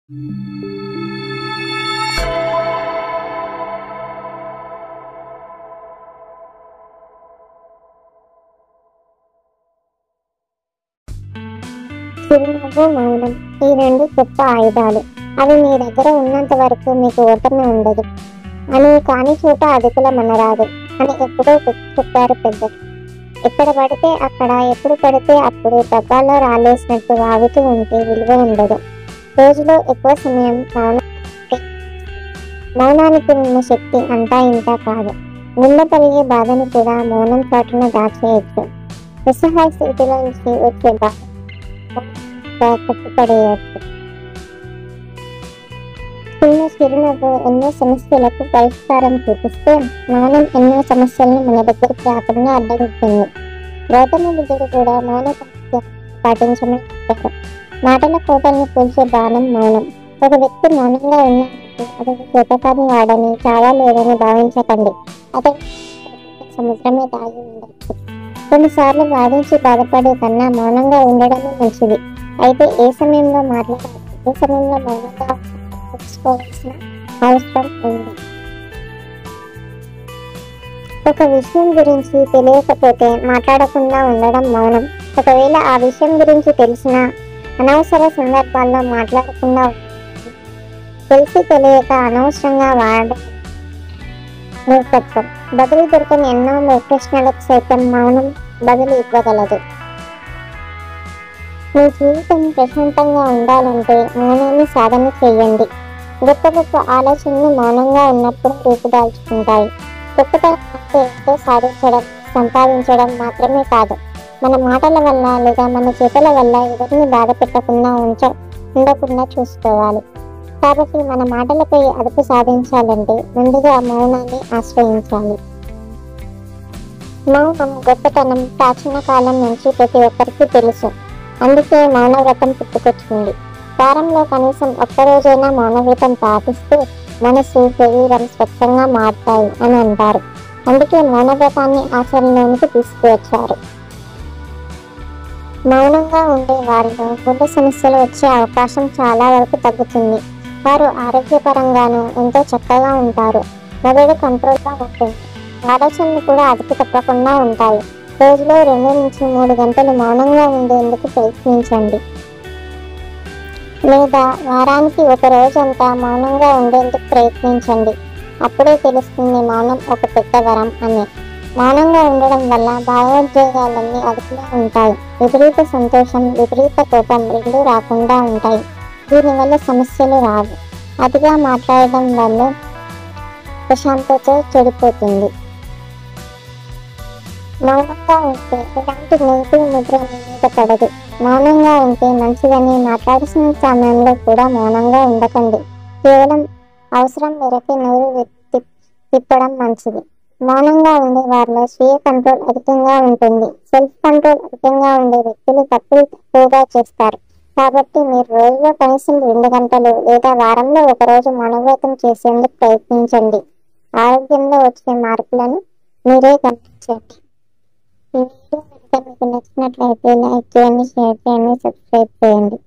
చిరునవ్వు, మౌనం ఈ రెండు గొప్ప ఆయుధాలు. అవి మీ దగ్గర ఉన్నంత వరకు మీకు ఓటమి ఉండదు అని కాని చోట అదుపుల మనరాదు అని ఎప్పుడో చెప్పారు పెద్దలు. ఎక్కడ పడితే అక్కడ, ఎప్పుడు పడితే అప్పుడు డబ్బాలో రాలేసినట్టు వాగుతూ ఉంటే విలువ ఉండదు. రోజులో ఎక్కువ సమయం మౌనానికి ఉన్న శక్తి అంతా ఇంతా కాదు. గుండె కలిగే బాధను కూడా మౌనం చాటున దాచేయచ్చు. నిస్సహాయ స్థితిలో నుంచి వచ్చే బాధ కట్టుపడేయచ్చు. చిన్న చిరునవ్వు ఎన్నో సమస్యలకు పరిష్కారం చూపిస్తే, మౌనం ఎన్నో సమస్యలను మన దగ్గరికి రాకుండా అడ్డగిస్తుంది. గౌతమ బుద్ధుడు కూడా మౌన పాటించమని చెప్పారు. మాటల కోటల్ని కూల్చే బాణం మౌనం. ఒక వ్యక్తి మౌనంగా ఉన్నందుకు అతడు చేతకాని వాడని, చావాలేదని భావించకండి. అతడు సముద్రమే దాగి ఉండొచ్చు. కొన్నిసార్లు వాదించి బాధపడే కన్నా మౌనంగా ఉండడమే మంచిది. అయితే ఏ సమయంలో మాట్లాడాలి, ఏ సమయంలో మౌనంగా తెలుసుకోవాల్సిన అవసరం ఉంది. ఒక విషయం గురించి తెలియకపోతే మాట్లాడకుండా ఉండడం మౌనం. ఒకవేళ ఆ విషయం గురించి తెలిసినా అనవసర సందర్భాల్లో మాట్లాడకుండా తెలిసి తెలియక అనవసరంగా వాడడం మూర్ఖత్వం. బదులు దొరకని ఎన్నో ప్రశ్నలకు సైతం మౌనం బదులు ఇవ్వగలదు. మీ జీవితం ప్రశాంతంగా ఉండాలంటే మౌనాన్ని సాధన చేయండి. గొప్ప గొప్ప ఆలోచనలు మౌనంగా ఉన్నప్పుడు రూపుదాల్చుకుంటాయి. గొప్పతనం అంటే ఎంతో సాధించడం, సంపాదించడం మాత్రమే కాదు, మన మాటల వల్ల లేదా మన చేతుల వల్ల ఎవరిని బాధ పెట్టకుండా ఉండకుండా చూసుకోవాలి. కాబట్టి మన మాటలపై అదుపు సాధించాలంటే ముందుగా మౌనాన్ని ఆశ్రయించాలి. మౌనం గొప్పతనం ప్రాచీన కాలం నుంచి ప్రతి ఒక్కరికి తెలుసు. అందుకే మౌనవ్రతం పుట్టుకొచ్చింది. వారంలో కనీసం ఒక్కరోజైనా మౌనవ్రతం పాటిస్తే మనసు, శరీరం స్వచ్ఛంగా మారుతాయి అని అంటారు. అందుకే మౌనవ్రతాన్ని ఆచరణలోనికి తీసుకువచ్చారు. మౌనంగా ఉండే వారిలో గుండె సమస్యలు వచ్చే అవకాశం చాలా వరకు తగ్గుతుంది. వారు ఆరోగ్యపరంగానూ ఎంతో చక్కగా ఉంటారు. మెదడు కంట్రోల్గా ఉంటుంది. ఆలోచనలు కూడా అదుపు తప్పకుండా ఉంటాయి. రోజులో 2 నుంచి 3 గంటలు మౌనంగా ఉండేందుకు ప్రయత్నించండి. లేదా వారానికి ఒక రోజంతా మౌనంగా ఉండేందుకు ప్రయత్నించండి. అప్పుడే తెలుస్తుంది మౌనం ఒక పెద్ద వరం అని. మౌనంగా ఉండడం వల్ల భావోద్వేగాలన్నీ అదుపులో ఉంటాయి. విపరీత సంతోషం, విపరీత కోపం రెండూ రాకుండా ఉంటాయి. దీనివల్ల సమస్యలు రావు. అతిగా మాట్లాడడం వల్ల ప్రశాంతత చెడిపోతుంది. మౌనంగా ఉంటే ఎలాంటి నెగిటివ్ ముద్ర మీద పడదు. మౌనంగా ఉంటే మంచిదని మాట్లాడాల్సిన సమయంలో కూడా మౌనంగా ఉండకండి. కేవలం అవసరం మేరకే నోరు తిప్పడం మంచిది. మౌనంగా ఉండే వారిలో స్వీయ కంట్రోల్ అధికంగా ఉంటుంది. సెల్ఫ్ కంట్రోల్ అధికంగా ఉండే వ్యక్తులు తప్పులు తక్కువగా చేస్తారు. కాబట్టి మీరు రోజులో కనీసం 2 గంటలు లేదా వారంలో ఒక రోజు మౌనవ్రతం చేసేందుకు ప్రయత్నించండి. ఆరోగ్యంలో వచ్చే మార్పులను మీరే గమనించండి. ఈ వీడియో కనుక మీకు నచ్చినట్లయితే లైక్ చేయండి, షేర్ చేయండి, సబ్స్క్రైబ్ చేయండి.